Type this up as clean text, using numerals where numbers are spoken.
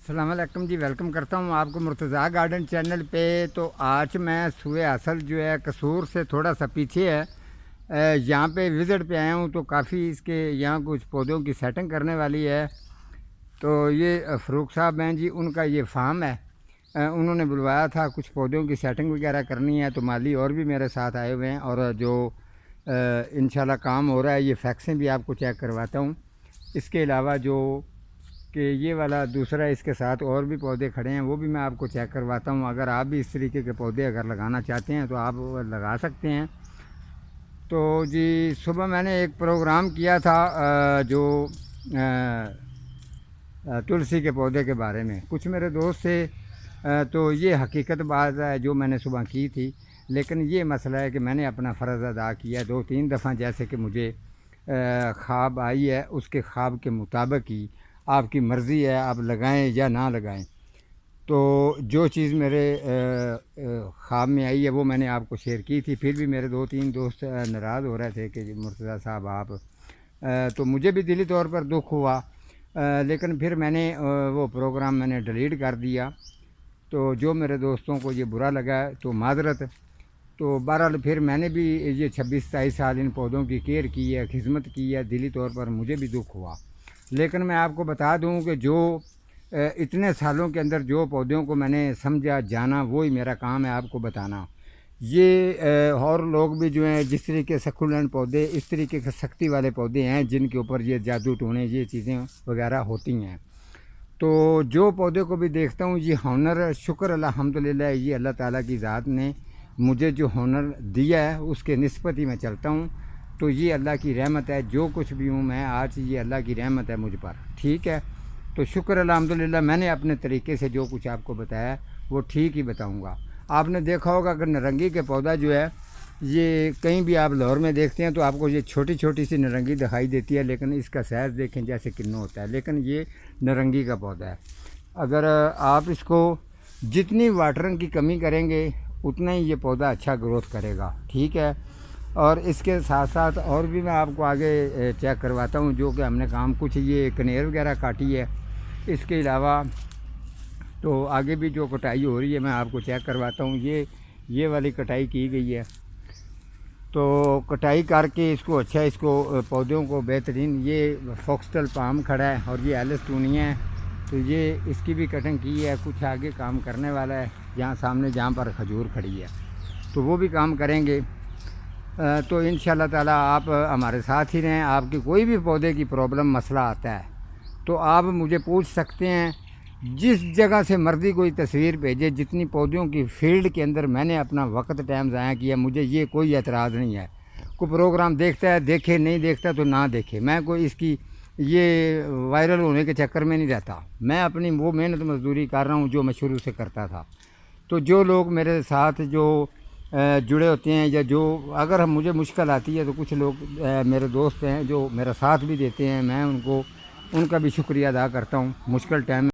السلام علیکم جی، ویلکم کرتا ہوں آپ کو مرتضیٰ گارڈن چینل پہ۔ تو آج میں سوئے اصل جو ہے قصور سے تھوڑا سا پیچھے ہے، یہاں پہ وزٹ پہ آیا ہوں تو کافی اس کے یہاں کچھ پودوں کی سیٹنگ کرنے والی ہے۔ تو یہ فروخ صاحب ہیں جی، ان کا یہ فارم ہے، انہوں نے بلوایا تھا کچھ پودوں کی سیٹنگ وغیرہ کرنی ہے، تو مالی اور بھی میرے ساتھ آئے ہوئے ہیں اور جو انشاءاللہ کام ہو رہا ہے، یہ فیکسیں بھی آپ کو چیک کرواتا ہوں۔ اس کے علاوہ جو کہ یہ والا دوسرا اس کے ساتھ اور بھی پودے کھڑے ہیں، وہ بھی میں آپ کو چیک کرواتا ہوں۔ اگر آپ بھی اس طریقے کے پودے اگر لگانا چاہتے ہیں تو آپ لگا سکتے ہیں۔ تو جی صبح میں نے ایک پروگرام کیا تھا جو تلسی کے پودے کے بارے میں، کچھ میرے دوست سے تو یہ حقیقت بات ہے جو میں نے صبح کی تھی، لیکن یہ مسئلہ ہے کہ میں نے اپنا فرض ادا کیا 2-3 دفعہ، جیسے کہ مجھے خواب آئی ہے، اس کے خواب کے مطابق ہی آپ کی مرضی ہے، آپ لگائیں یا نہ لگائیں۔ تو جو چیز میرے خواب میں آئی ہے وہ میں نے آپ کو شیئر کی تھی۔ پھر بھی میرے 2-3 دوست ناراض ہو رہے تھے کہ مرتضیٰ صاحب آپ، تو مجھے بھی دلی طور پر دکھ ہوا، لیکن پھر میں نے وہ پروگرام میں نے ڈیلیٹ کر دیا۔ تو جو میرے دوستوں کو یہ برا لگا تو معذرت۔ تو بہرحال پھر میں نے بھی یہ 26-27 سال ان پودوں کی کیئر کی ہے، خدمت کی ہے، دلی طور پر مجھے بھی دکھ ہوا۔ لیکن میں آپ کو بتا دوں کہ جو اتنے سالوں کے اندر جو پودوں کو میں نے سمجھا جانا، وہی میرا کام ہے آپ کو بتانا۔ یہ اور لوگ بھی جو ہیں جس طریقے سکولینٹ پودے، اس طریقے کے سختی والے پودے ہیں جن کے اوپر یہ جادو ٹونے یہ چیزیں وغیرہ ہوتی ہیں، تو جو پودے کو بھی دیکھتا ہوں یہ ہنر، شکر الحمدللہ، یہ اللہ تعالیٰ کی ذات نے مجھے جو ہنر دیا ہے اس کے نسبت ہی میں چلتا ہوں۔ تو یہ اللہ کی رحمت ہے، جو کچھ بھی ہوں میں آج، یہ اللہ کی رحمت ہے مجھ پر، ٹھیک ہے۔ تو شکر الحمدللہ، میں نے اپنے طریقے سے جو کچھ آپ کو بتایا وہ ٹھیک ہی بتاؤں گا۔ آپ نے دیکھا ہوگا کہ نرنگی کے پودا جو ہے، یہ کہیں بھی آپ لاہور میں دیکھتے ہیں تو آپ کو یہ چھوٹی چھوٹی سی نرنگی دکھائی دیتی ہے، لیکن اس کا سائز دیکھیں جیسے کنوں ہوتا ہے، لیکن یہ نرنگی کا پودا ہے۔ اگر آپ اس کو جتنی واٹرنگ کی کمی کریں گے اتنا ہی یہ پودا اچھا گروتھ کرے گا، ٹھیک ہے۔ اور اس کے ساتھ ساتھ اور بھی میں آپ کو آگے چیک کرواتا ہوں جو کہ ہم نے کام، کچھ یہ کنیر وغیرہ کاٹی ہے، اس کے علاوہ تو آگے بھی جو کٹائی ہو رہی ہے میں آپ کو چیک کرواتا ہوں۔ یہ والی کٹائی کی گئی ہے، تو کٹائی کر کے اس کو اچھا، اس کو پودوں کو بہترین، یہ فوکسٹل پام کھڑا ہے اور یہ ایلسٹونیا ہے، تو یہ اس کی بھی کٹنگ کی ہے۔ کچھ آگے کام کرنے والا ہے، جہاں سامنے جہاں پر کھجور کھڑی ہے تو وہ بھی کام کریں گے۔ تو انشاءاللہ تعالیٰ آپ ہمارے ساتھ ہی رہیں۔ آپ کی کوئی بھی پودے کی پرابلم مسئلہ آتا ہے تو آپ مجھے پوچھ سکتے ہیں، جس جگہ سے مرضی کوئی تصویر بھیجے، جتنی پودوں کی فیلڈ کے اندر میں نے اپنا وقت ٹائم ضائع کیا، مجھے یہ کوئی اعتراض نہیں ہے۔ کوئی پروگرام دیکھتا ہے دیکھے، نہیں دیکھتا تو نہ دیکھے، میں کوئی اس کی یہ وائرل ہونے کے چکر میں نہیں رہتا۔ میں اپنی وہ محنت مزدوری کر رہا ہوں جو میں شروع سے کرتا تھا۔ تو جو لوگ میرے ساتھ جو جڑے ہوتے ہیں، یا جو اگر مجھے مشکل آتی ہے تو کچھ لوگ میرے دوست ہیں جو میرا ساتھ بھی دیتے ہیں، میں ان کا بھی شکریہ ادا کرتا ہوں مشکل ٹائم